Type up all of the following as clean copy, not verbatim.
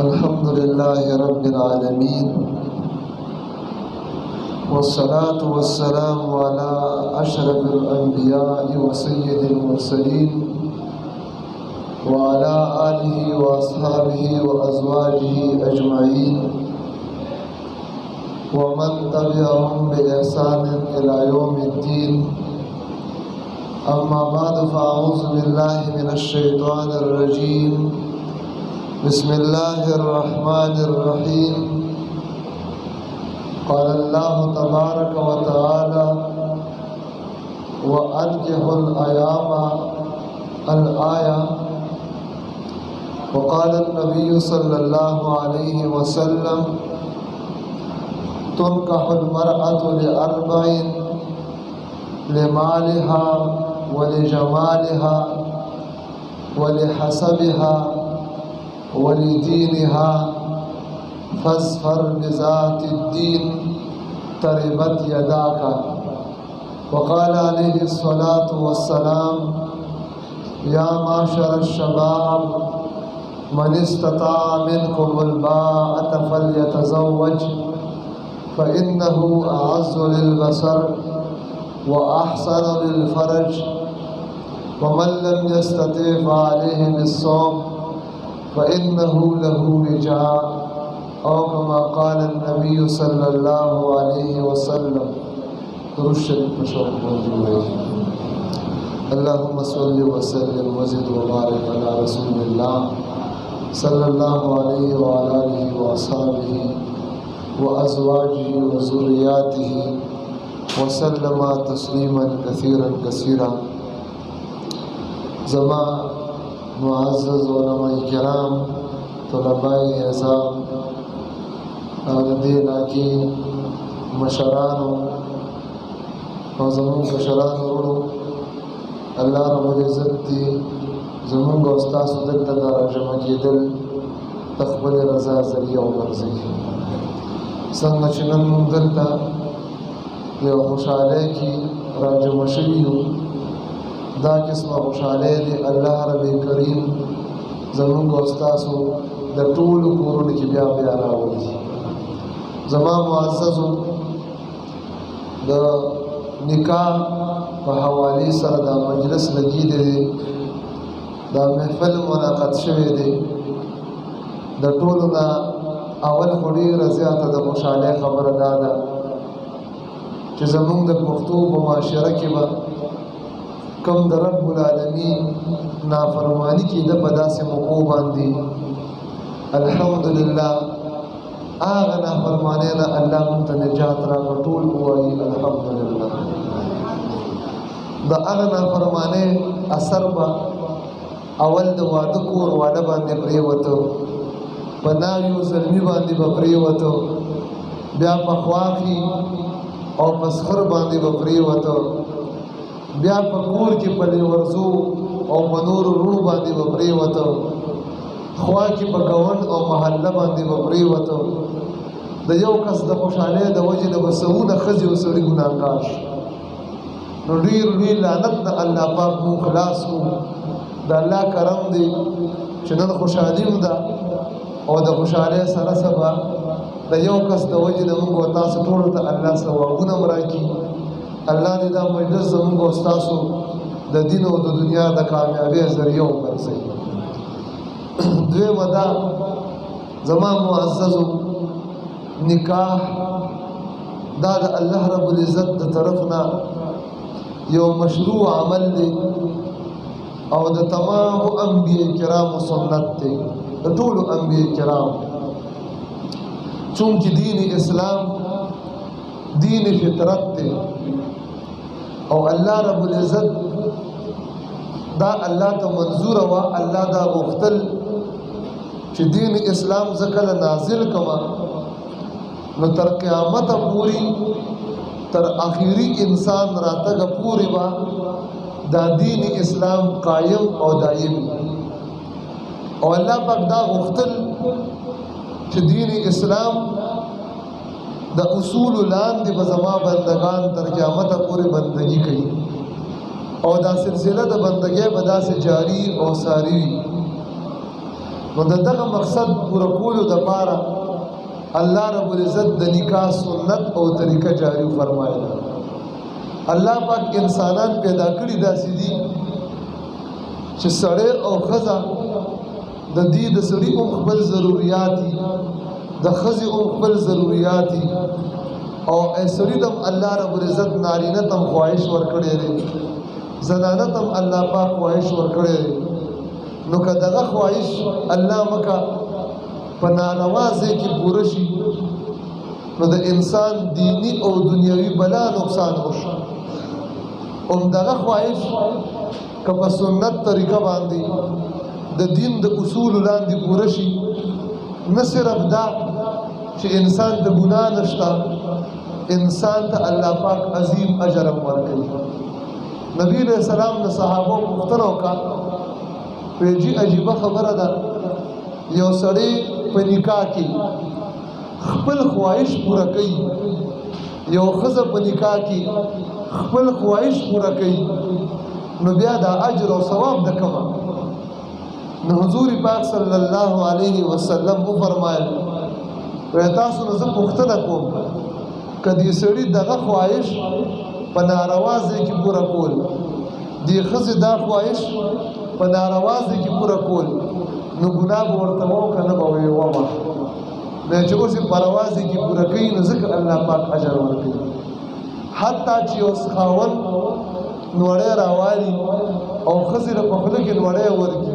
अल्हम्दुलिल्लाहि रब्बिल आलमीन वस्सलातु वस्सलामु अला अशरफिल अंबिया'i व सय्यिदिल मुरसलीन व अला आलिहि व अस्हाबिहि व अज़वाजिहि अजमईन व मन तबिअहुम बि इहसानिन इला यौमिद्दीन। अम्मा बाद फ़अऊज़ु बिल्लाहि मिनश शैतानिर रजीम। बिस्मिल्लाहिर्रहमानिर्रहीम। क़ाल अल्लाहु तबारक व तआला व अनकिहुल अयामा अल-आया व क़ाल नबी सल्लल्लाहु अलैहि वसल्लम तुनकाहुल मरअतु लिअर्बईन लिमालिहा व लिजमालिहा व लिहसबिहा वलिदीनिहा फज़्फ़र बिज़ातिद्दीन तरिबत यदाका। वक़ाल अलैहिस्सलातु वस्सलाम या माशरश्शबाब मन इस्तताअ मिनकुमुल बाअता फ़ल्यतज़व्वज फ़इन्नहु अअज़्ज़ु लिलबसर व अहसनु लिलफ़रज व मन लम यस्तति फ़अलैहि बिस्सौम फ़इन्नहु लहू विजा। औ कमा क़ाल नबी सल्लल्लाहु अलैहि वसल्लम। दुरूद शरीफ पर शौक़ मौजूद है। अल्लाहुम्मा सल्लि व सल्लिम व ज़िद व बारिक अला रसूलिल्लाह सल्लल्लाहु अलैहि व अला आलिहि व अस्हाबिहि व अज़वाजिहि व ज़ुर्रिय्यातिहि व सल्लमा तस्लीमन कसीरन कसीरा। ज़मा मुअज़्ज़ज़ उलमाए किराम, तुलबाए एज़ाम और दीन की मशरानो और ज़मीन कशरान उड़ो अल्लाह रब्बुल इज़्ज़त दी ज़मीन को उस्ताद सुदक तदारा जमा की दिल तक़बल रज़ा ज़रिया उबरज़ी संग चिनन मुंदलता ये खुशाले की राज मशरियो दा किस्म खुशाले दे अल्लाह रब्बे करीम ज़मीन को उस्ताद सो द टूल कोरोन की ब्या ब्या रावली ज़मा मुअज़्ज़ज़ो द निकाह व हवाली सर दा मजलिस लगी दे दा महफिल मुनाक़द शवे दे द टोलना अवल खुड़ी रज़ियात द खुशाले खबर दादा कि ज़मीन द पुख्तू व माशरा के बा कम द रब्बुल आलमीन नाफरमानी की द पदा से मुको बांधी अल्हम्दुलिल्लाह आग नाफरमाने ना अल्लाह मुंत निजात रा टूल हुई अल्हम्दुलिल्लाह। द आग नाफरमाने असर बा अवल द वाद कोर वादा बांधे प्रियवतो बनायु ज़ल्मी बांधे बप्रियवतो ब्या पखवाखी और पसखर बांधे बप्रियवतो ब्या पकूर के पले वर्जू और मनूर रूह बांधे बप्रियवतो ख्वा की पकवन और महल्ला बांधे बप्रियवतो द यौ कस द खुशाले द वजह द बसऊन खज़ी वसरी गुनाहगार नुडीर वी लानत द अल्लाह पाक मु खलास को द अल्लाह करम दे चनन खुशालीम दा और द खुशाले सरा सबा द यौ कस द वजह द मुंगो तास टोड़ द अल्लाह सवा गुना मराकी अल्लाह ने दा मजलिस मुंगो उस्तासो द दिन और द दुनिया द कामयाबी ज़रिया कर से दुए मदा ज़मा मुअज़्ज़ज़ो निकाह दाद अल्लाह रब्बुल इज़्ज़त द तरफना यो मशरू अमल दे और द तमाम अंबिया किराम सुन्नत थे द टूल अंबिया किराम चूँकि दीन इस्लाम दीन फितरत थे और अल्लाह रब्बुल इज़्ज़त दा अल्लाह तो मंजूर हुआ अल्लाह दा मुख्तल कि दीन इस्लाम ज़कल नाजिल कमा न तर क़यामत पूरी तर आखिरी इंसान रातग पूरी बा दा दीन इस्लाम कायम और दायम और अल्लाह पाक दा मुख्तल कि दीन इस्लाम द उसूल लान दे बज़मा बंदगान तर क़यामत पूरी बंदगी कई और दा सिलसिला द बंदगी बदा से जारी और सारी نو د دغه مقصد پوره کولو دپاره الله رب العزت د نکاح سنت او طریقه جاری فرمایله. الله پاک انسانان پیدا کړي داسې دي چې سړی او ښځه د دې د سړي هم خپل ضروریات دي، د ښځې هم خپل ضروریات دي، او سړي ته الله رب العزت نارینه ته خواهش ورکړی دی، زنانه ته الله پاک خواهش ورکړی دی. نو که دغه خواهش الله مکه په ناروا ځای کې پوره شي نو د انسان دینی او دنیوي بلا نقصان وشي. همدغه خواهش که په سنت طریقه باندې د دین د اصولو لاندې پوره شي، نه صرف دا چې انسان ته ګناه نشته، انسان ته الله پاک عظیم اجر هم ورکوي. نبی علیہ السلام د صحابو پوښتنه وکړه، ویل جی عجیبه خبره ده، یو سړی په نکاح کې خپل خواهش پوره کوي، یو ښځه په نکاح کې خپل خواهش پوره کوي، نو بیا دا اجر او ثواب د کومه؟ نو حضور پاک صلی الله علیه وسلم وفرمایل، وی تاسو نه زه پوښتنه کوم که دې سړي دغه خواهش په ناروا ځای کې پوره کول، دې ښځې دا خواهش په ناروا ځای کې پوره کول، نو ګناه به ورته وو که نه به ویې ومه؟ بیا چې اوس یې په روا ځای کې پوره کوي نو ځکه الله پاک اجر ورکوي. حتی چې یو خاوند نوړی راوالي او ښځې له په خوله کې نوړی ورکړي،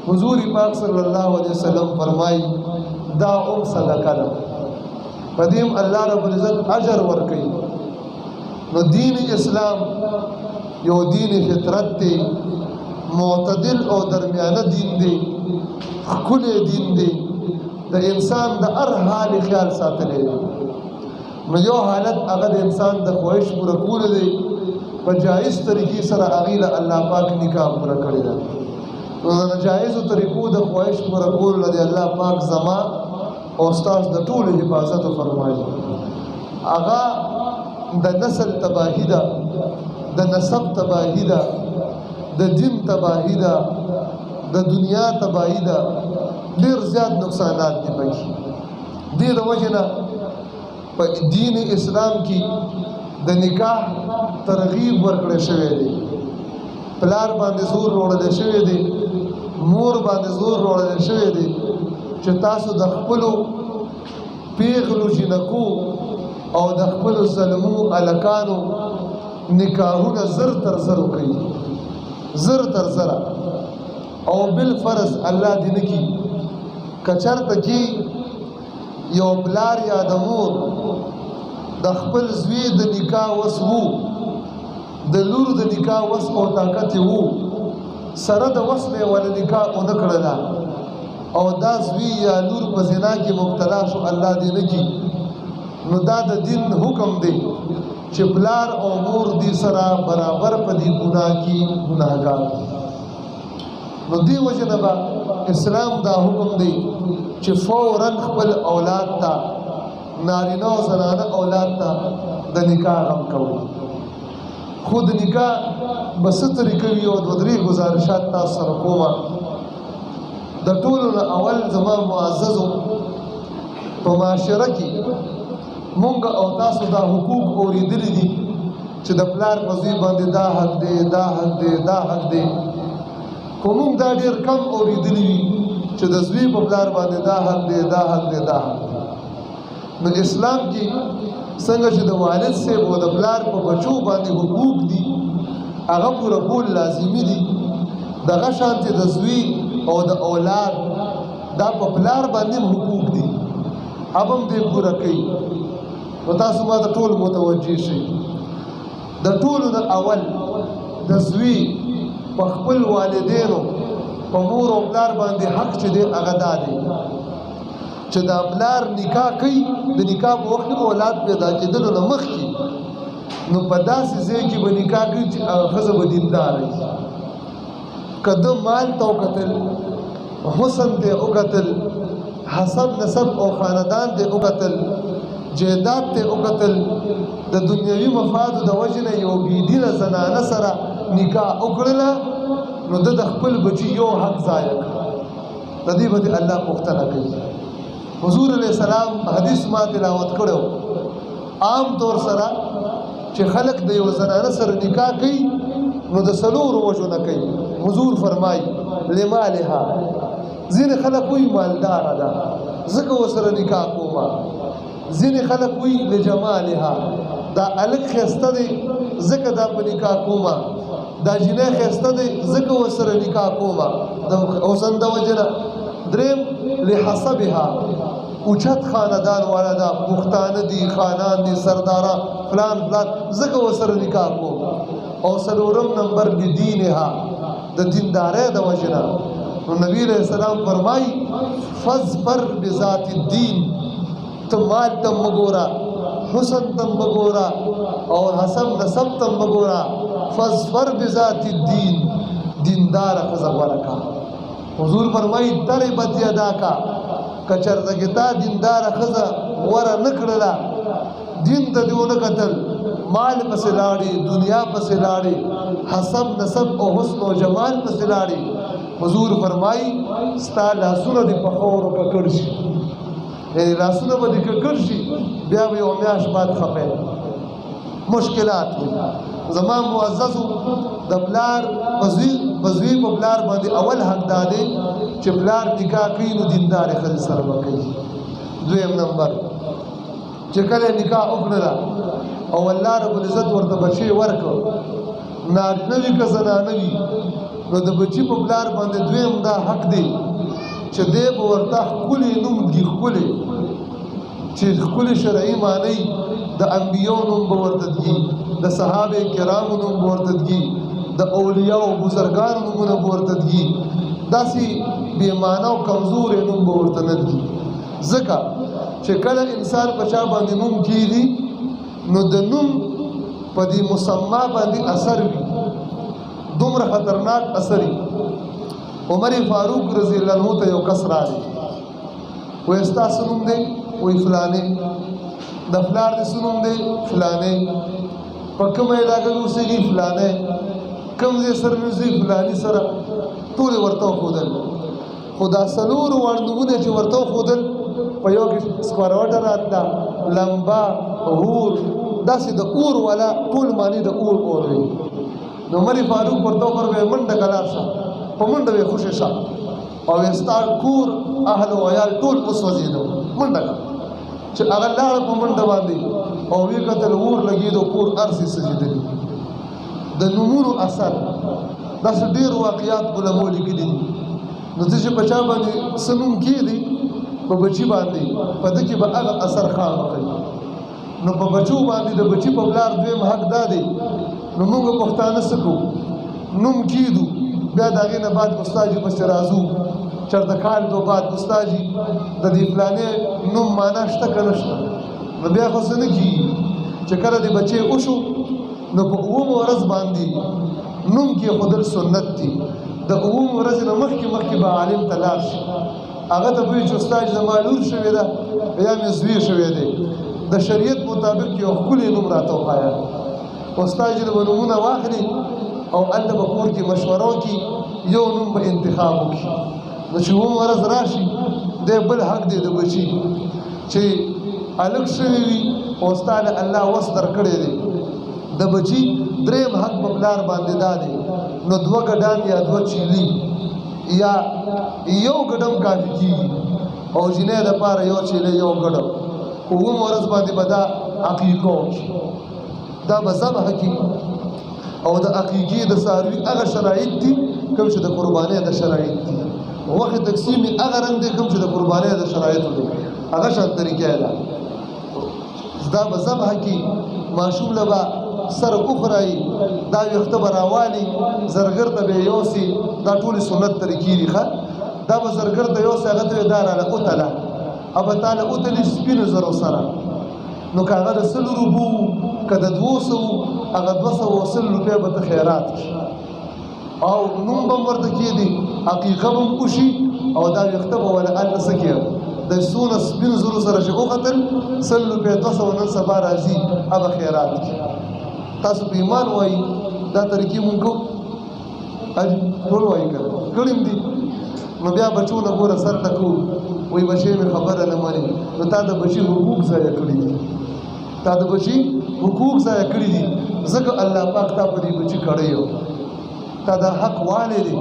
حضور پاک صلی الله علیه وسلم فرمایي دا هم صدقه ده، په دې هم الله رب العزت اجر ورکوي. نو دین اسلام یو دین فطرت دی، معتدل او درمیانه دین دی، ښکلی دین دی، د انسان د هر حال خیال ساتلی دی. نو یو حالت هغه د انسان د خواهش پوره کول دی، په جایز طریقې سره هغې له الله پاک نکاح پوره کړې ده. نو د ناجایزو طریقو د خواهش پوره کولو د الله پاک زما او ستاسو د ټولو حفاظت فرمایي. هغه د نسل تباهي ده، د نسب تباهي ده، د دین تباهي ده، د دنیا تباهي ده، ډېر زیات نقصانات دي پکې. دې د وجې نه په دین اسلام کې د نکاح ترغیب ورکړی شوی دی. پلار باندې زور وړلی شوی دی، مور باندې زور وړلی شوی دی چې تاسو د خپلو پیغلو جنکو او د خپلو زلمو هلکانو نکاحونه زر تر زر وکړي، زر تر زره، او بالفرض الله دې نه کي که چېرته کې یو پلار یا د مور د خپل زوی د نکاح وس وو، د لور د نکاح وس او طاقت وو، سره د وس نه ول نکاح ونه کړله او دا زوی یا لور په زنا کې مبتلا شو، الله دې نه کي، نو دا د دین حکم دی چې پلار او مور دې سره برابر په دې ګناه کې ګناهګار دي. نو دې وجه نه به اسلام دا حکم دی چې فوراً خپل اولاد ته، نارینه او زنانه اولاد ته د نکاح غم کوي. خو د نکاح به څه طریقه وي او دوه درې ګزارشات تاسو سره کومه. د ټولو نه اول زما معززو په معاشره کې مونږ او تاسو دا حقوق اورېدلي دي چې د پلار په زوی باندې دا حق دی، دا حق دی، دا حق دی، خو مونږ دا ډېر کم اورېدلي وي چې د زوی په پلار باندې دا حق دی، دا حق دی، دا حق دی. نو اسلام کې څنګه چې د والد صاحب او د پلار په بچو باندې حقوق دي هغه پوره کول لازمي دي، دغه شانتې د زوی او د اولاد دا په پلار باندې حقوق دي، هغه هم دې پوره کوي. نو تاسو ما د ټول متوجه شئ. د ټولو نه اول د زوی په خپل والدینو په مور او پلار باندې حق چې دی هغه دا دی چې دا پلار نکاح کوي، د نکاح په وخت کې اولاد پیدا کېدلو نه مخکې نو په داسې ځای کې به نکاح کوي چې ښځه به دینداره وي. که ده مال ته وکتل، حسن ته وکتل، حسب نسب او خاندان ته وکتل، جیدات ته وکتل، د دنیوي مفادو د وجې نه یو بېدینه زنانه سره نکاح وکړله نو ده د خپل بچي یو حق ضایع کړ. د دې به الله پوښتنه کوي. حضور علیه السلام حدیث ما تلاوت کړو. عام طور سره چې خلق د یو زنانه سره نکاح کوي نو د څلورو وجو نه کوي. حضور فرمایي لمالها، ځینې خلک وایي مالداره ده ځکه ورسره نکاح کومه، ځینې خلک وایي لجمالها، دا هلک ښایسته دی ځکه دا په نکاح کومه، دا جنۍ ښایسته دی ځکه ورسره نکاح کومه د حسن د وجې نه. دریم لحسبها، اوچت خاندان والا ده، پښتانه دي، خانان دي، سرداران فلان فلان ځکه ورسره نکاح کوم. او څلورم نمبر لدینها، د دیندارۍ د وجې نه. نو نبی علیہ السلام فرمایي فاظفر بذات الدین، ته مال ته مه ګوره، حسن ته مه ګوره او حسب نسب ته مه ګوره، فاظفر بذات الدین، دینداره ښځه غوره کړه. حضور فرمایي تربت یداکا، که چېرته کې تا دینداره ښځه غوره نه کړله، دین ته دې ونه کتل، مال پسې لاړې، دنیا پسې لاړې، حسب نسب او حسن او جمال پسې لاړې، حضور فرمایي ستا لاسونه دې په خاورو ککړ شي. یعنې لاسونه به دې ککړ شي، بیا به یوه میاشت بعد خفې مشکلات وي. زما معززو د پلار په زوی په پلار باندې اول حق دا دی چې پلار نکاح کوي نو دیندارې ښځې سره به کوي. دویم نمبر چې کله نکاح وکړله او الله رب العزت ورته بچی ورکړ، نارینه وي که زنانه وي، نو د بچي په پلار باندې دویم دا حق دی چې دی به ورته ښکلی نوم ږدي، ښکلی چې ښکلی شرعي معنی د انبیو نوم به ورته ږدي، د صحابه کرامو نوم به ورته ږدي، د اولیاء او بزرګانو نومونه به ورته ږدي، داسې بې معنی او کمزورې نوم به ورته نه ږدي. ځکه چې کله انسان په چا باندې نوم کېږي نو د نوم په دې مسما باندې اثر وي، دومره خطرناک اثر وي. عمر فاروق رضی الله عنه ته یو کس راغی، وایي ستاسو نوم دی؟ وایي فلانې. د پلار دې څه نوم دی؟ فلانې. په کومه علاقه کې اوسېږي؟ فلانې. کوم ځای سره نږدې؟ فلاني سره. ټول یې ورته وښودل، خو دا څلورو واړه نومونه چې ورته وښودل په یو کې سکواروټه راتله، لمبا، هور، داسې د اور والا ټول معنی د اور اور وي. نو عمر فاروق ورته وفرمایل منډه که لاړ شه، په منډه به یې خوشې شه او ستا کور اهل او عیال ټول وسوځېده، منډه که. چې هغه لاړه په منډه باندې او ویې کتل اور لګېدو، کور هر څه سوځېدلي. د نومونو اثر داسې ډېر واقعات علماو لیکلي دي. نو ته چې په چا باندې څه نوم کېږي په بچي باندې، په ده کې به هغه اثر خامه کوي. نو په بچو باندې د بچي په پلار دویم حق دا دی. نو موږ پښتانه څه کوو؟ نوم کېږدو، بیا د هغې نه بعد استاجي پسې راځو، چېرته کال دو بعد استاجي د دې فلانې نوم معنا شته که نه شته؟ نو بیا خو څه نه کېږي چې کله د بچې وشو نو په اوومه ورځ باندې نوم کېښودل سنت دي. د اوومه ورځې نه مخکې به عالم ته لاړ شي، هغه ته به وایي چې استاد زما لور شوې ده یا مې زوی شوی دی، د شریعت مطابق یو ښکلی نوم راته وښایه. استاد یې به نومونه واخلي او هلته به کور کې مشوره وکړي، یو نوم به انتخاب وکړي. نو چې اوومه ورځ راشي دی بل حق دی د بچي چې هلک شوی وي او ستا له الله وس درکړی دی. د بچي دریم حق په پلار باندې دا دی، نو دوه ګډان یا دوه چیلي یا یو ګډم کافي کېږي او جنۍ دپاره یو چیلی یو ګډم. اوومه ورځ باندې به دا عقیقه وکړي، دا به ذبح کړي. او د عقیقې د څاروي هغه شرایط دي کوم چې د قربانۍ د شرایط دي، وخت تقسیم یې هغه رنګ دی کوم چې د قربانۍ د شرایطو دی، هغه شان طریقه ده. دا به ذبح کړي، ماشوم له به سر وخورایي، دا ویښته به راوالي، زرګر ته به یې یوسي، دا ټولې سنت طریقې دي. ښه دا به زرګر ته یوسي، هغه ته دا راله وتله، او به تاله وتلي سپینو زرو سره. نو که هغه د 100 روپو که د 200 هغه 210 روپۍ به ته خیرات کړي او نوم به هم ورته کېږدي، عقیقه به هم وشي او دا ویښته به وله هلته څه کړي د څونه سپینو زرو سره چې وختل 100 روپۍ 200 نن سبا راځي، هغه خیرات کړي. تاسو په ایمان وایي دا طریقې مونږ کوو؟ ټول وایي که کړي هم دي. نو بیا بچو نه ګوره سر ټکو وایي بچی مې خبره نه مني نو تا د بچي حقوق ضایع کړي دي تا د بچي حقوق ضایع کړي دي ځکه الله پاک تا په دې بچي کړی یو تا دا حق والی دی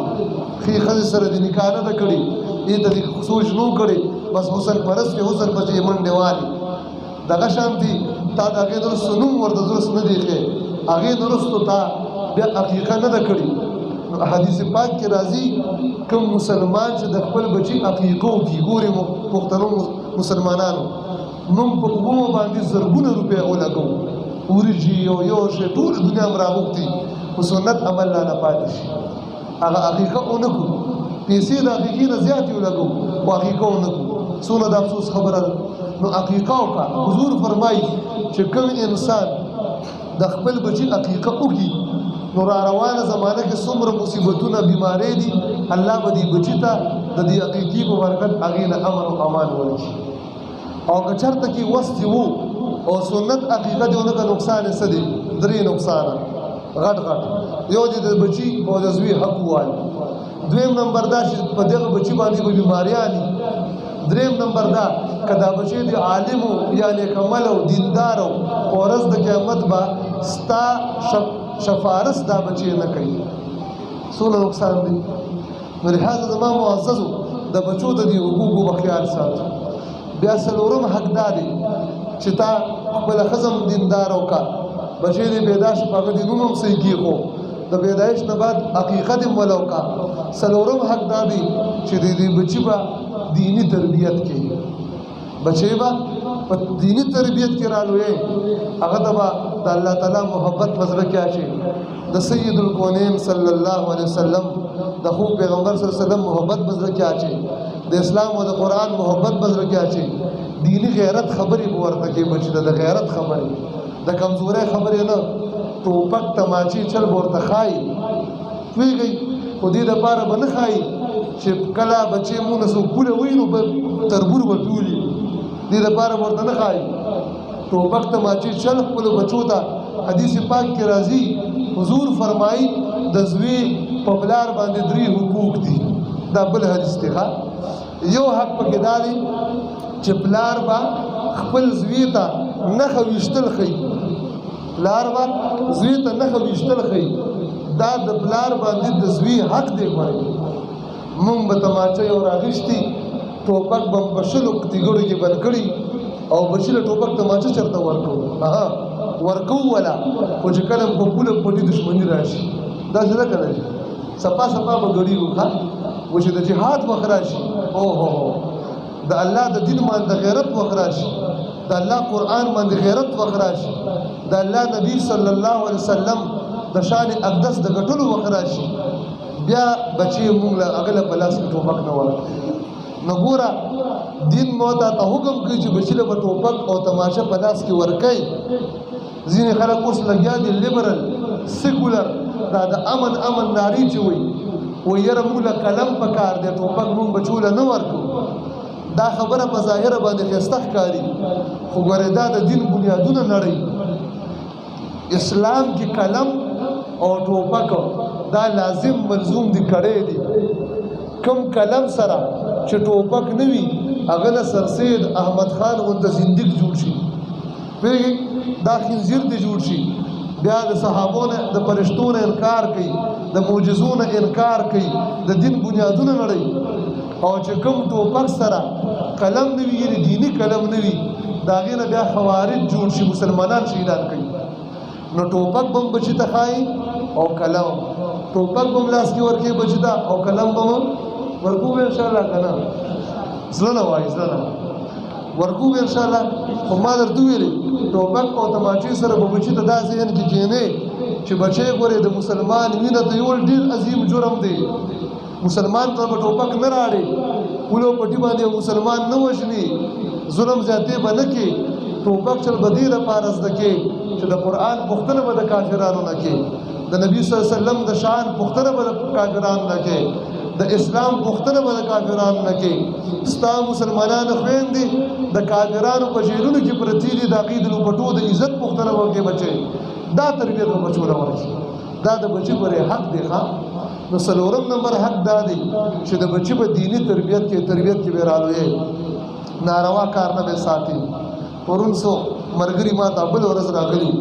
ښې ښځې سره دې نکاح نه ده کړې دې ته دې سوچ نو کړې بس حسن پرست کې حسن پسې یې منډې والي دغه شانتي تا د هغې درسته نوم ورته درست نه دی ښې هغې درستو تا بیا عقیقه نه ده کړې نو حدیث پاک کې راځي کوم مسلمان چې د خپل بچي عقیقه وکړي ګورې پښتنو مسلمانانو موږ په اوبو باندې زرګونه روپۍ ولګوو وریجې یو شی ټوله دنیا م راغوښتي خو سنت عمل لا نه پاتې شي هغه عقیقه ونه کړو پیسې د عقیقې نه زیاتې ولګوو خو عقیقه ونه کړو څونه د افسوس خبره ده نو عقیقه وکړه حضور فرمایي چې کوم انسان د خپل بچي عقیقه وکړي نو را روانه زمانه کې څومره مصیبتونه بیمارۍ دي الله به دې بچي ته د دې عقیقې په برکت هغې نه امن او امان ورکړي او که چېرته کې وس وو او سنت عقیقه دې ونه کړه نقصان یې څه دی 3 نقصانه غټ یو دې د بچي او د زوی حق ووایي دویم نمبر دا چې په دغه بچي باندې به بیماریانې دریم نمبر دا که دا بچی دی عالم یا نیکعمل او دیندار او ورځ د قیامت به ستا شفارس دا بچی نه کوي څونه نقصان دی نو لهذا زما معززو د بچو د دې حقوقو به خیال ساتو بیا څلورم حق دا دی چې تا خپله ښځه دیندار وکړه بچی دې پیدا شي په هغه دې نوم هم صحیح کېښو د پیدایش نه بعد عقیقه دې وله وکړه څلورم حق دا دی چې دې بچي به دینی تربیت کې بچی به په دینی تربیت کې رالوې هغه ته به د الله تعالی محبت په زړه کې اچي د سید الکونین صلی الله علیه وسلم د خو پیغمبر صلی الله علیه وسلم محبت په زړه کې اچي د اسلام او د قرآن محبت په زړه کې اچي دینی غیرت خبرې به ورته کې بچي د غیرت خبرې د کمزورۍ خبرې نه ټوپک تماچې چل به ورته ښایي پوهېږئ خو دې دپاره به نه ښایي چې کله بچې مونږ نه څوک پوله وایي نو تربور به پیولي دې دپاره به ورته نه ښایي ټوپک تماچې چل خپلو بچو ته حدیث پاک کې راځي حضور فرمایي د زوی په پلار باندې 3 حقوق دي دا بل حدیث دی یو حق پکې دا دی چې پلار به خپل زوی ته نښه ویشتل ښیي پلار به زوی ته نښه ویشتل ښیي دا د پلار باندې د زوی حق دی ګورئ مونږ به تماچه یو راغیشتي ټوپک به په شلو تیګړو کې بند کړي او بچي له ټوپک تماچه چېرته ورکوو ورکوو ولا خو چې کله په پوله پټي دښمني راشي داسې نه که نه صفا صفا به ګډېږو ښه و چې د جهاد وخت راشي اوهو د الله د دین باندې د غیرت وخت راشي د الله قرآن باندې غیرت وخت راشي د الله نبی صلی الله علیه وسلم د شان اقدس د ګټلو وخت راشي بیا بچی مونږ له هغه له په لاس کې ټوپک نه ورکړي نو ګوره دین مو ته حکم کوي چې بچي له به ټوپک او تماشه په لاس کې ورکوي ځینې خلک اوس لګیا دي لیبرل سیکولر دا د امن نارې چې وایي یاره مونږ له قلم په کار دی ټوپک مونږ بچو له نه ورکوو دا خبره په ظاهره باندې ښایسته ښکاري خو ګورې دا د دین بنیادونه نړۍ اسلام کې قلم او ټوپک دا لازم ملزوم دي کړی دي کم قلم سره چې ټوپک نه وي هغه نه سرسید احمد خان غونته زندګ جوړ شي پوهېږئ دا خنزیر دې جوړ شي بیا د صحابو نه د فرشتو نه انکار کوي د معجزو نه انکار کوي د دین بنیادونه نړۍ او چې کوم ټوپک سره قلم نه وي یعنې دیني قلم نه وي د هغې نه بیا خوارج جوړ شي مسلمانان شهیدان کوي نو ټوپک به هم بچي ته ښایي او قلم ټوپک به هم لاس کې ورکوي بچي ته او قلم به هم ورکوو به انشاءالله که نه زړه نه وایي زړه نه ورکوو به انشاءالله خو ما درته ویلې ټوپک او تماچې سره به بچي ته دا ذهن کې کښېنې چې بچی ګورې د مسلمان وینه تویول ډېر عظیم جرم دی مسلمان ته به ټوپک نه راړې پولو پټي باندې مسلمان نه وژني ظلم زیاتې به نه کړي ټوپک چل به دې دپاره زده کړې چې د قرآن پوښتنه به د کافرانو نه کړې د نبي صلی الله علیه وسلم د شان پوښتنه به د کافرانو نه کړې د اسلام پوښتنه به د کافرانو نه کړې ستا مسلمانانو خویندې د کافرانو په جیلونو کې پرتې دي د هغې د لوپټو د عزت پوښتنه به وکړې بچی دا تربیت به بچو له ورکړي دا د بچي پورې حق دی ښه نو څلورم نمبر حق دا دی چې د بچي په دینی تربیت کې به رالویې ناروا کار نه به ساتي. پرون څو ملګري ما ته بل ورځ راغلي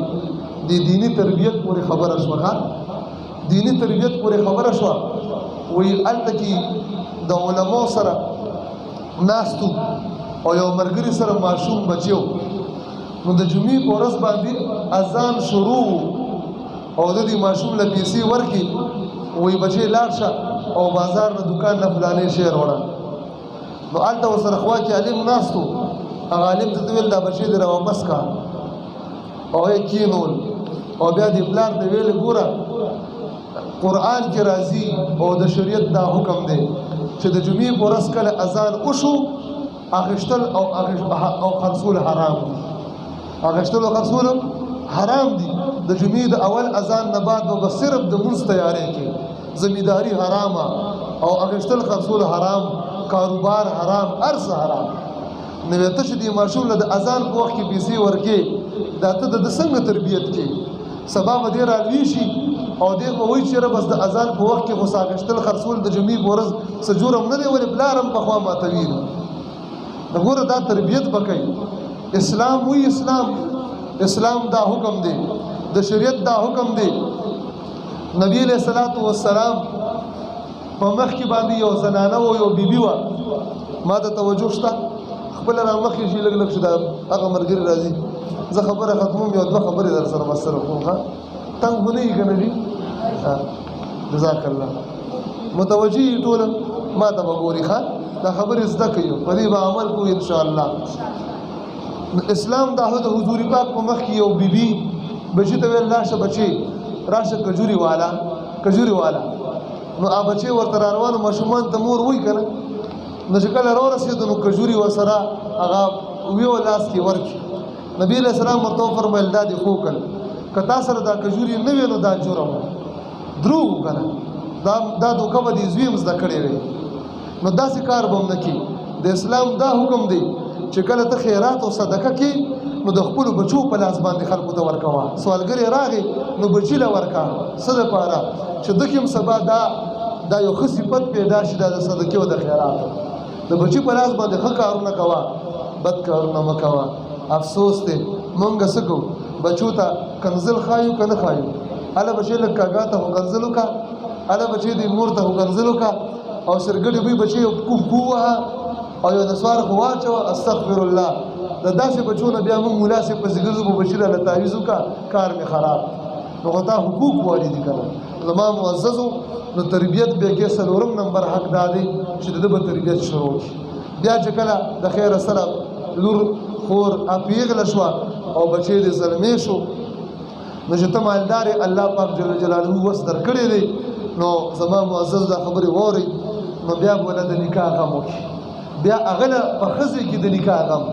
د دینی تربیت پورې خبره شوه. دینی تربیت پورې خبره شوه وایي هلته کې د علماو سره ناستو او یو ملګري سره ماشوم بچیو. نو د جمعې په ورځ باندې اذان شروع او د دې ماشوم له پیسې ورکړي وایي بچی لاړ شه او بازار نه دکان نه فلانې شی راوړه. نو هلته ورسره خوا کې عالم ناستو. هغه عالم ته ویل دا بچی دې راواپس کا او یې کینول او بیا دې پلار ته ویل ګوره قرآن کې راځي او د شریعت دا حکم دی چې د جمعې په ورځ کله اذان وشو اخیستل او خرڅول حرام دي. اخیستل او خرڅول حرام دي. د جمعې د اول اذان نه بعد به صرف د مونځ تیاری کې زمینداری حرامه او اخیستل خرڅول حرام، کاروبار حرام، هر څه حرام. نو ته چې دې ماشوم له د اذان په وخت کې پیسې ورکې دا ته د څنګه تربیت کې سبا به دې رالوي شي او دې به وایي چې بس د اذان په وخت کې خو اخیستل خرڅول د جمعې په ورځ څه جرم نه دی ولې پلار هم پخوا ماتوي. نو ګوره دا تربیت به کوي. اسلام وی اسلام دا حکم دی، د شریعت دا حکم دی. نبی علیہ الصلوۃ والسلام په مخ کې باندې یو زنانه و یو بیبي وه. ما ته توجه شته خپل را مخې شي لږ لږ شي دا هغه ملګري راځي زه خبره ختموم یو دوه خبرې در سره مسره کوم. ښه تنګ خو نه یي که نه دي؟ جزاک الله. متوجه یي ټوله ما ته به ګوري. ښه دا خبرې زده کوي په دې به عمل کوو انشاءالله. اسلام دا د حضور پاک په مخ کې یو بیبي بچي ته ویل راشه بچي راشه کجوري والا. نو هغه بچی ورته را روانو ماشومان ته مور وایي که نه. نو چې کله راورسېدو نو کجوري ورسره هغه ویو لاس کې ورکړي. نبي علیه السلام ورته وفرمیل دا دې خو کړ که تا سره دا کجوري نه وي نو دا جرم دروغ که نه دا دوکه به دې زوی هم زده کړې وی. نو داسې کار به هم نه کړي. د اسلام دا حکم دی چې کله ته خیرات او صدقه کې نو د خپلو بچو په لاس باندې خلکو ته ورکوه. سوالګرې راغې نو بچي له ورکه څه دپاره چې ده کې هم سبا دا یو ښه صفت پیدا شي دا د صدقې او د خیراتو. د بچي په لاس باندې ښه کارونه کوه، بد کارونه مه کوه. افسوس دی مونږ څه کوو بچو ته کنزل ښایو که نه ښایو. هله بچی لږ کاږا ته خو کنزل وکړه، هله بچی د مور ته خو کنزل وکړه او سرګډې بوی بچی یو کوف ووهه او یو نسوار خو واچوه. استغفر الله. د داسې بچو نه بیا موږ ملا صاحب پسې ګرځو به بچي راله تعویض وکړه کار مې خراب. نو خو تا حقوق والي دي که نه زما معززو. نو تربیت بیا کې څلورم نمبر حق دا دی چې د ده به تربیت شروع کړي. بیا چې کله د خیره سره لور خور پیغله شوه او بچی دې زلمی شو نو چې ته مالدارې الله پاک جل جلاله وس در کړی دی نو زما معزز دا خبرې واورئ. نو بیا به له د نکاح غم وکړي. بیا هغه له په ښځې کې د نکاح غم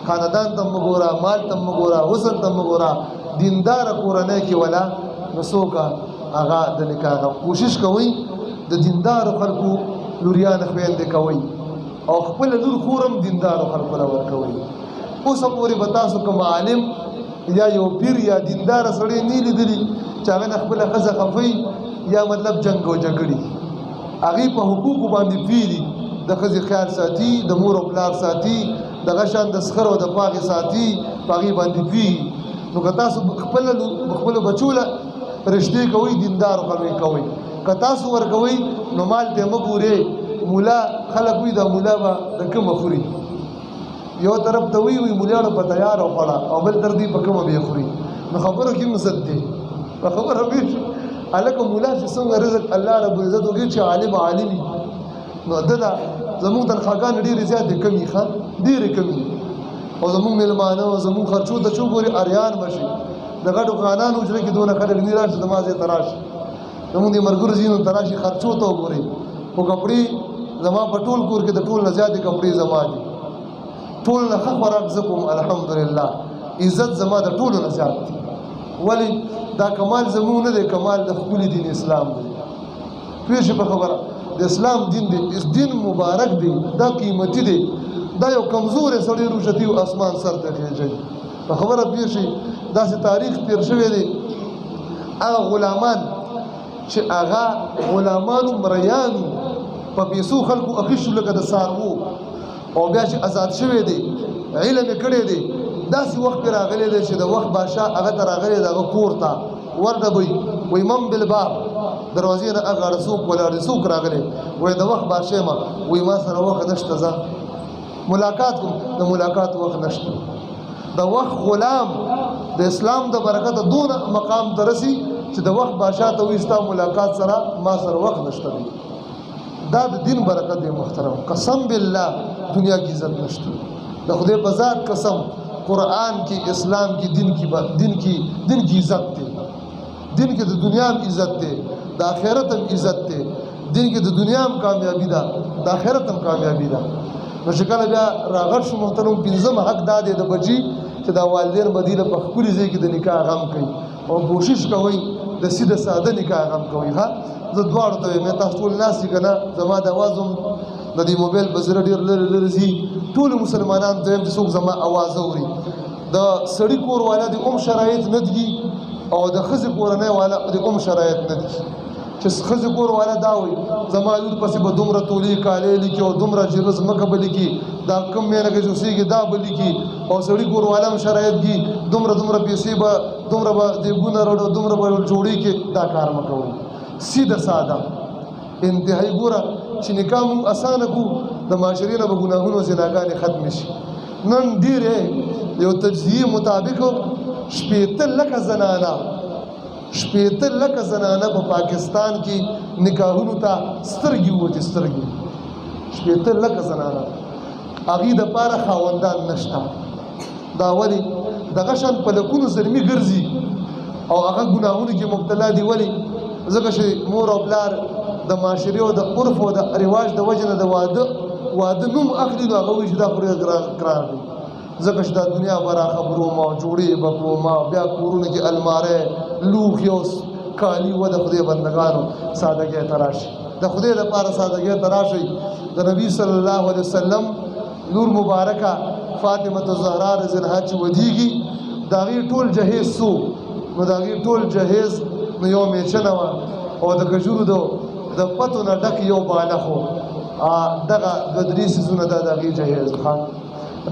خاندان ته مه ګوره، مال ته مه ګوره، حسن ته مه ګوره. دینداره کورنۍ کې ولا نو څوک هغه د نکاح غم. کوشش کوئ د دیندارو خلکو لوریان خویندې کوئ او خپله لور خور هم دیندارو خلکو له ورکوئ. اوسه پورې به تاسو کوم عالم یا یو پیر یا دینداره سړی نه لیدلي چې هغه نه خپله ښځه خفوي یا مطلب جنګ او جګړې. هغې په حقوقو باندې پوهې دي. د ښځې خیال ساتي، د مور او پلار ساتي، دغه شان د سخر او د پاغې ساتي، په هغې باندې پوهې. نو که تاسو خپلو بچو له رشتې کوئ دیندارو خلک کوئ. که تاسو ورکوئ نو مال ته مه ګورئ. مولا خلک وایي دا مولا به د کومه خوري. یو طرف ته وایي مولیانو په تیاره وخوړه او بل طرف دی په کومه به یې خوري. نو خبرو کې هم ضد دی. په خبره پوه شئ هلکه مولا چې څنګه رزق الله رب العزت وکړي چې عالم عالمي نو ده دا زمونږ تنخواګانې ډېرې زیاتې کمې ښه ډېرې کمې او زمونږ مېلمانه او زمونږ خرچو ته چې وګورې اریان به شي. د غټو خانانو حجره کې دونه خلک نه راشي زما ځای ته راشي. زمونږ د ملګرو ځینو ته راشي خرچو ته وګورئ. خو کپړې زما په ټول کور کې د ټول نه زیاتې کپړې زما دي. ټول نه ښه خوراک زه کوم الحمدلله. عزت زما د ټولو نه زیات دی. ولې دا کمال زمونږ نه دی، کمال د ښکلي دین اسلام دی. پوه شئ په خبره د اسلام دین دی. دین مبارک دی، دا قیمتي دی. دا یو کمزوری سړی روشتي او اسمان سر ته خېژوي. په خبره پوه شئ داسې تاریخ تېر شوی دی. هغه غلامان چې هغه غلامانو مریانو په پیسو خلکو اخیستو لکه د څاروو او بیا چې آزاد شوی دی علم یې کړی دی داسې وخت پرې راغلی دی چې د وخت بادشاه هغه ته راغلی د هغه کور ته ورډبوي وایي من بالباب دروازې نه هغه اړه څوک ولاړ دی څوک راغلی وایي د وخت بادشاه یم وایي ما سره وخت نشته ځه ملاقات کوم د ملاقات وخت نشته د وخت غلام د اسلام د برکته دونه مقام ته رسي چې د وخت بادشاه ته وایي ستا ملاقات سره ما سره وخت نشته دی دا د دین برکت دی محترم قسم بالله دنیا کی عزت نشته د خدای په ذات قسم قرآن کی اسلام کی دین کی عزت دی دین کې د دنیا هم عزت دی د آخرت هم عزت دی دین کې د دنیا هم کامیابی ده د آخرت هم کامیابی ده نو چې کله بیا راغټ شو محترم پنځم حق دا دی د بچي چې دا والدین بدیله په خپل ځای کې د نکاح غم کوي او کوشش کوي د سیده ساده نکاح غم کوي ها زه دواړو ته مې تاسو ټول ناس کنه زما د आवाज هم د دې موبایل بزره ډیر لري زی ټول مسلمانان ته چې څوک زما आवाज اوري د سړی کور والا د شرایط نه دي او د خزي کورنۍ والا د شرایط نه دي چې خزي کور والا دا وي زما لور پسې به دومره تولی کالې لیکي او دومره جرز مکه بلی کی دا کم مې لګي اوسېږي دا بلی کی او سړی کور والا هم شرایط دي دومره پیسې به دومره به د ګونه وروړو دومره به جوړي کې دا کار مکوي سیده ساده انتهایی ګوره چې نکاح مو اسانه کو د معاشرې نه به ګناهونه زناګانې ختم شي نن ډېرې یو تجزیه مطابق شپېته لکه زنانه په پاکستان کې نکاحونو ته سترګې ووتې سترګې شپېته لکه زنانه هغې دپاره خاوندان نشته دا ولې دغه شان په لکونو زلمي ګرځي او هغه ګناهونو کې مبتلا دي ولې ځکه چې مور او پلار د معاشرې او د عرف او د رواج د وجې نه د واده نوم اخلي نو هغه وایي چې دا خو ډېر ګران دی ځکه چې دا دنیا به را خبرو ما جوړې به کوما بیا کورونه کې الماره لوښي او کالي و د خدای بندګانو سادګۍ ته راشي د خدای لپاره سادګۍ ته راشئ د نبي صلی الله علیه وسلم نور مبارکه فاطمه الزهرا رضی الله عنها چې ودیږي د هغې ټول جهیز څو نو د هغې ټول جهیز نو یو میچنه وه او د کجورو د پتو نه ډک یو بالغ و دغه دوه درې څیزونه دا د هغې جهیز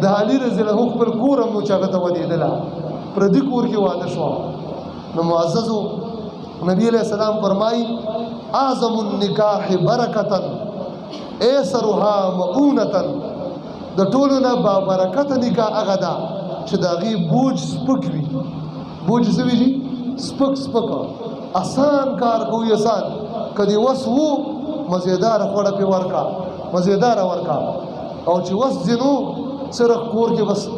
د علي رضی الله عنه خپل کور هم نو چې هغه ته ودېدله پردي کور کې واده شوه نو معززو نبی علیہ السلام فرمایي اعظم النکاح برکتا ایسرها مؤونتا د ټولو نه بابرکته نکاح هغه ده چې د هغې بوج سپک وي بوج څه وي سپک آسان کار کوي آسان که دې وس وو مزېداره خوړه پې ورکړه مزېداره ورکړه او چې وس ځینو صرف کور کې بس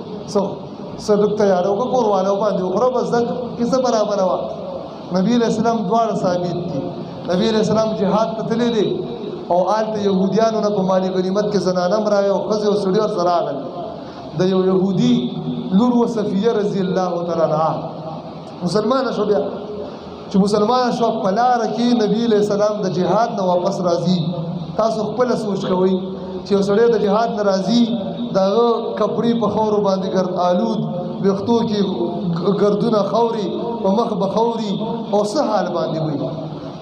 صدق تیار وکړه کور والو باندې وخوره بس دا کیسه برابره وه نبی علیہ السلام دواړه ثابت دي نبی علیہ السلام جهاد ته تللی دی او هلته یهودیانو نه په مالي غنیمت کې زنانه هم راغی او ښځې او سړي ورسره راغلل د یو یهودي لور و صفیه رضی الله تعالی عنها مسلمانه شو بیا چې مسلمانه شو په لاره کې نبی علیہ السلام د جهاد نه واپس راځي تاسو خپله سوچ کوئ چې یو سړی د جهاد نه راځي د هغه کپړې په خاورو باندې آلود ویښتو کې ګردونه خاوري په مخ به خاوري او څه حال باندې وي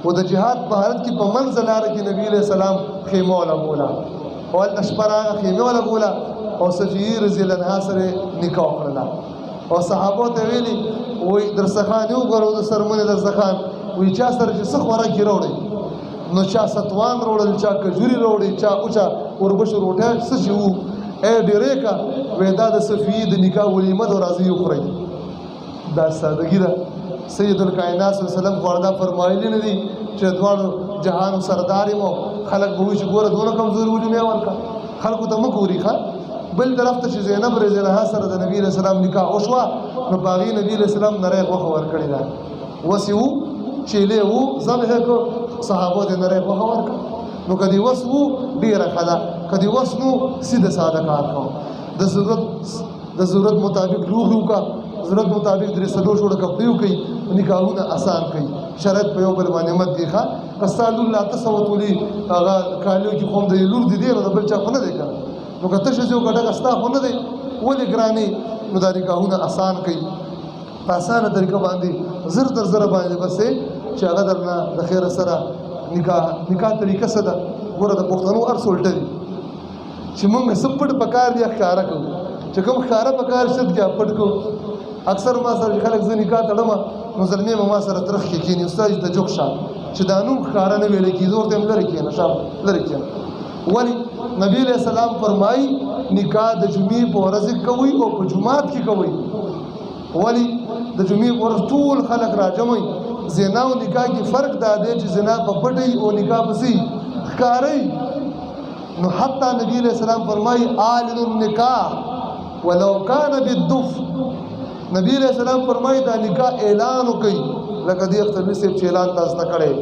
او د جهاد په حالت کې په منځ لاره کې نبي علیہ السلام خیمه ولګوله او هلته شپه راغله خیمه ولګوله او صفیې رضی الله عنها سره نکاح وکړله او صحابو ته ویلي وایي درستخان یې وګوره د څرمنې درستخان وایي چا سره چې څه خوراکي راوړئ نو چا ستوان راوړل چا کجوري راوړي چا اوچا اوربشو روټۍ څه چې وو ډېرې کا وایي دا د صفیې د نکاح ولیمه ده راځئ وخورئ دا سادګي ده سید الکائنات صلی الله علیه وسلم خو دا فرمایلی نه دي چې دواړو جهانو سردار یم خلک به وایي چې ګوره دونه کمزوري ولې مې ورکړه خلکو ته مه ګوري ښه بل طرف ته چې زینب رضی الله عنها سره د نبي علیہ السلام نکاح وشوه نو په هغې نبي علیہ السلام نری غوښه ورکړې ده وسې وو چیلې وو ذبح یې کړو صحابو ته نری غوښه ورکړه نو که دې وس وو ډېره ښه ده که دې وس نو سیده ساده کار کوو د ضرورت مطابق لوښي وکړه ضرورت مطابق درې څلور جوړه کپړې وکړئ نکاحونه اسان کړئ شرط په یو بل باندې مت کړئ ښه که ستا لور لا اته سوه تولې هغه کالیو کې خو هم د لور د دې نو د بل چا خو نه دی که نه نو که تشه ځې وکړه ډکه ستا خو نه دی ولې ګرانې نو دا نکاحونه اسان کړئ په اسانه طریقه باندې زر تر زره باندې بس چې هغه درنه د خیره سره نکاح طریقه څه ده. ګوره د پښتنو هر څه الټه دي چې موږ څه پټ پکار دي ښکاره کوو، چې کوم ښکاره پکار شي بیا پټ کوو. اکثر ما سره خلک زه نکاح تړم نو زلمې به ما سره ترخ کې کښېني، استاد ته جوک شه چې دا نوم ښکاره نه ویلی کېږي، ورته یم لرې کښېنه، شا لرې کښېنه. ولې نبي علیه السلام فرمایي نکاح د جمعې په ورځ کوئ او په جومات کې کوئ. ولې د جمعې په ورځ ټول خلک راجمعي. زنا او نکاح کې فرق دا دی چې زنا په پټۍ او نکاح پسې ښکارئ. نو حتی نبی علیہ السلام فرمائی آلن النکاح ولو کان بالدف. نبی علیہ السلام فرمائی دا نکاح اعلانو کئی لکه دی اخترمی صاحب چې اعلان تاسو ته کړی،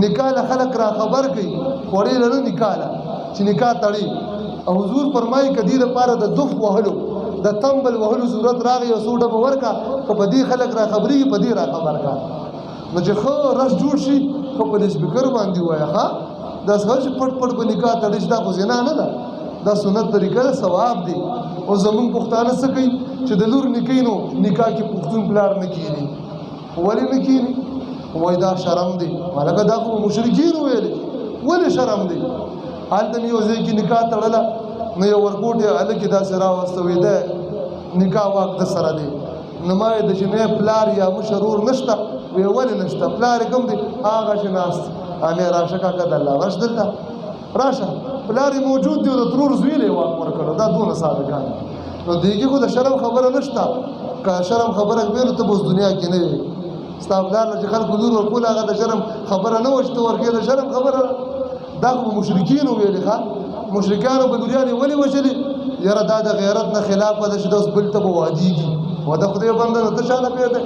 نکاح له خلک را خبر کئی خوړې لرو نکاح له چې نکاح تړي. او حضور فرمائی کدی لپاره د دف وهلو د تمبل وهلو ضرورت راغی او څو ډبه ورکا خو په دې خلک را خبرېږي په دې را خبر کا. نو چې ښه رش جوړ شي خو په سپیکر باندې ووایه ښه دا څنګه چې پټ پټ به نکاح تړي دا خو زنا نه ده، دا سنت طریقه ده، ثواب دی. او زمونږ پښتانه څه کوي چې د لور نکاح نو نکاح کې پښتون پلار نه کېږي. ولې نه کېږي؟ وایي دا شرم دی. هلکه دا خو مشرکین ویلي، ولې شرم دی؟ هلته مې یو ځای کې نکاح تړله نو یو ورکوټ یې هلکې داسې راوسته وایي ده نکاح واک د سره دی. نو ما وایي د جنۍ پلار یا مشر ورور نشته؟ وایي ولې نشته؟ پلار یې کوم دی؟ هغه چې ناست امې راشه کاکا د الله ورش دلته راشه، پلار یې موجود دی او د ترور زوی یې واک ورکړو. دا دونه ساده کار نو دیږي خو د شرم خبره نشته. که شرم خبره کوې نو ته به اوس دنیا کې نه وې. ستا پلار له چې خلکو لور ورکول هغه د شرم خبره نه وه چې ته ورکوې د شرم خبره. دا خو مشرکینو ویلې ښه مشرکانو به ګوریانې ولې وژلې؟ یاره دا د غیرت نه خلافه ده چې دا اوس بل ته به وادېږي. واده خدای بنده نو ته چا نه پوهېدی؟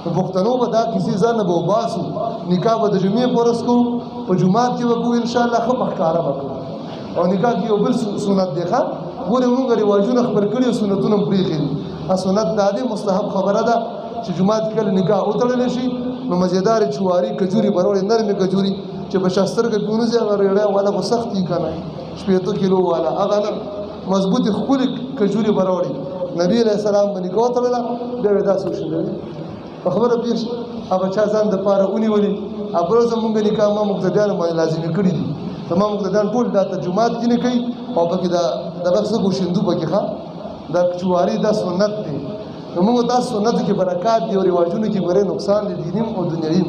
په پښتنو به دا کیسې ځان نه به وباسو. نکاح به د جمعې په ورځ کوو، په جومات کې به کوو انشاءالله، ښه په ښکاره به کوو. او نکاح کې یو بل سنت دی ښه ګورې مونږ رواجونه خپل کړي او سنتونه هم پرېښي دي. سنت دا دی مستحب خبره ده چې جومات کې کله نکاح وتړلی شي نو مزېدارې چواري کجوري به راوړي، نرمې کجوري چې په شا سترګه پې ونیسي هغه ریړی والا خو سخت دي که نه 80 کیلو والا هغه نه مضبوطې ښکلې کجوري به راوړي. نبي علیه السلام به نکاح وتړله بیا به داسې وشلوي په خبره پوه شي. هغه چا ځان دپاره ونیولي بله ورځ مونږ نکاح ما مقتدیانو باندې لازمي کړي دي. زما مقتدیان ټول دا ته جومات کې نه کوي او پکې دغه څه ګوشندو پکې ښه دا چواري دا سنت دی. نو مونږ دا سنتو کې برکات دي او رواجونو کې ګورې نقصان دی دیني او دنیوي.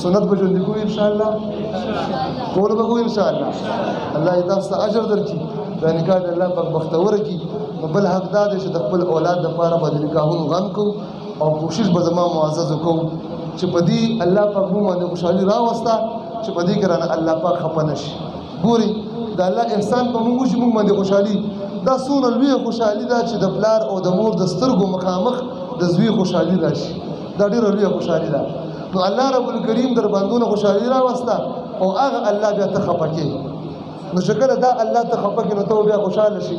سنت به ژوندي کوو انشاءالله، ټول به کوو انشاءالله. الله یې تاسو ته اجر درکړي، دا نکاح د الله پاک بختوره کړي. نو بل حق دا دی چې د خپل اولاد دپاره به د نکاحونو غم کوو او کوشش به زما معززو کوو چې په دې الله پاک مونږ باندې خوشحالي راوسته چې په دې کې رانه الله پاک خفه نه شي. ګورئ د الله احسان په مونږ وشي مونږ باندې خوشحالي دا څومره لویه خوشحالي ده چې د پلار او د مور د سترګو مخامخ د زوی خوشحالي راشي. دا ډېره لویه خوشحالي ده. نو الله رب الکریم در باندونه خوشحالي راوسته او هغه الله بیا ته خفه کوي. نو چې کله دا الله ته خفه کوي نو ته بیا خوشحاله شي.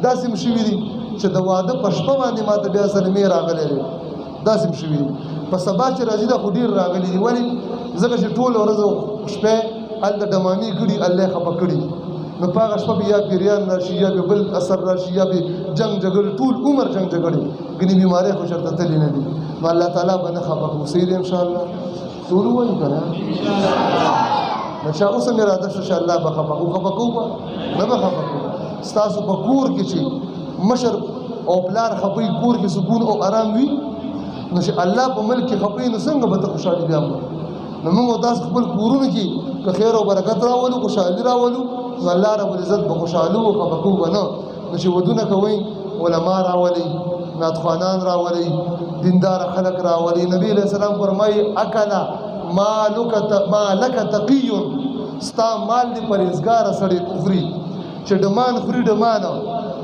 داسې هم شوي دي چې د واده په شپه باندې ما ته بیا سلمې راغلی دی. داسې هم شوي دي په سبا چې راځي دا خو ډېر راغلي دي. ولې ځکه چې ټوله ورځ شپې هلته ډمامي کړي الله یې خفه کړي. نو په هغه شپه به یا پیریان راشي یا به بل اثر راشي یا به جنګ جګړې ټول عمر جنګ جګړې ګنې بیمارۍ خو چېرته تللي نه دي. نو الله تعالی به نه خفه کوو. صحیح دی انشاءالله ټول ووایو که نه نو چا اوس هم اراده شو چې الله به خفه کوو. خفه کوو به نه به خفه کوو. ستاسو په کور کې چې مشر او پلار خفه کور کې سکون او آرام وي نو چې الله په ملک کې خفه نو څنګه به ته خوشحالي بیا نو موږ تاسو خپل کورونو کې که خیر او برکت راولو خوشحالي راولو نو الله رب العزت به خوشحالو او خفه کوو به نه. نو چې ودونه کوئ علما راولئ، نعتخوانان راولئ، دیندار خلک راولئ. نبی علیہ السلام فرمایي اکله مالک تقی ستا مال دی پرهیزګاره سړی خوري چې ډمان خوري ډمان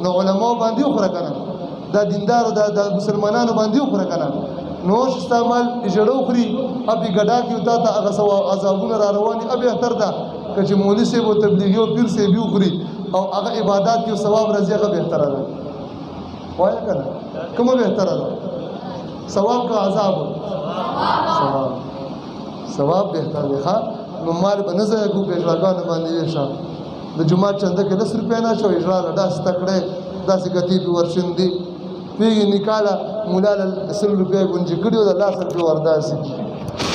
نو علماو باندې وخوره که نه دا دیندارو د مسلمانانو باندې وخوره که نه نو چې ستا مال ژړو خوري ابې ګډا کړي تا ته هغه عذابونه را روان دي بهتر ده که چې مولي صاحب او تبلیغي او پیر صاحب وخوري او هغه عبادات کې ثواب راځي هغه بهتره ده. وایه که نه کومه بهتره ده؟ ثواب که عذاب؟ ثواب بهتر دی. ښه نو مال به نه ضایع کړو په اجراګانو باندې ویښه د جومات چنده کې 10 روپۍ نه شو اجرا له داسې تکړه داسې ګتې پې ورشندې پوهېږي نکاح له مولا له 100 روپۍ ګونجې کړي او د 10 روپۍ ورداسې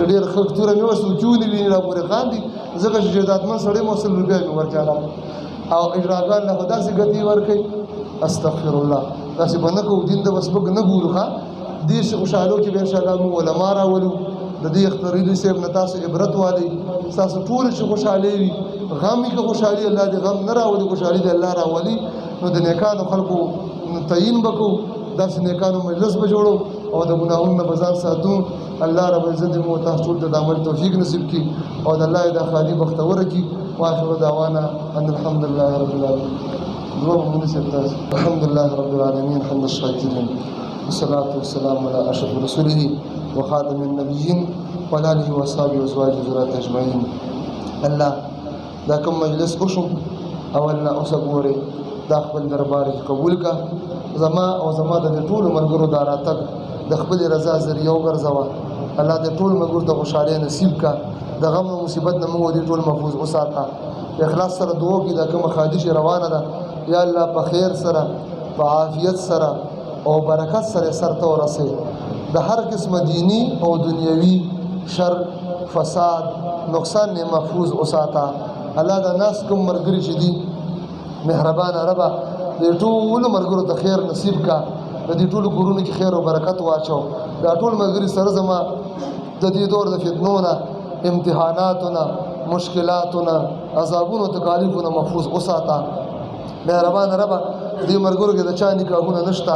ډېر ښه توره مې ورسره چې ونیوي را پورې خاندي ځکه چې جایدادمند سړی مو 100 روپۍ مې ورچاله او اجراګان له خو داسې ګټې ورکوي استغفر الله داسې به نه کوو دین ته به سپک نه ګورو ښه دې خوشحالو کې به انشاءالله موږ علما راولو د دې اخترعلي صاحب نه تاسو عبرت والئ ستاسو ټولې چې خوشحالۍ وي غم وي که خوشحالي الله دې غم نه راولي خوشحالي دې الله راولي نو د نیکانو خلکو تعیین به کوو داسې نیکانو مجلس به جوړو او د ګناهونو نه به ځان ساتو الله رب العزت دې موږ تاسو ټول ته د عمل توفیق نصیب کړي او د الله دا خالي بختوره کړي واخر دعوانا ان الحمد لله رب العالمين الحمد لله رب العالمين حمد الشاكرين والصلاة والسلام على أشرف رسوله وخاتم النبيين وعلى آله وصحبه وأزواجه وذريته أجمعين الله دا کوم مجلس وشو او الله اوس ګوري دا خپل دربار قبول کا زما او زما د ټول مرګرو دا راتګ د خپل رضا ذریعہ وګرځوا الله د ټول مرګرو د خوشاله نصیب کا د غم او مصیبت نه موږ دې ټول محفوظ وساته اخلاص سره دعا کی دا کوم خادش روانه ده یا الله په خیر سره په عافیت سره او برکت سره سرته ورسه د هر قسم دینی او دنیوي شر فساد نقصان نه محفوظ وساته الله دا ناس کوم مرګري چې دي مهربان رب دې ټول مرګرو ته خیر نصیب کا د دې ټول کورونو کې خیر او برکت واچو دا ټول مرګري سره زما د دې دور د فتنونو امتحاناتنا مشکلاتنا عذابونو تکالیفونو محفوظ وساته مهربان رب دې مرګرو کې د چا نکاحونه نشته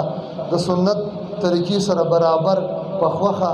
د سنت طریقې سره برابر په خوخه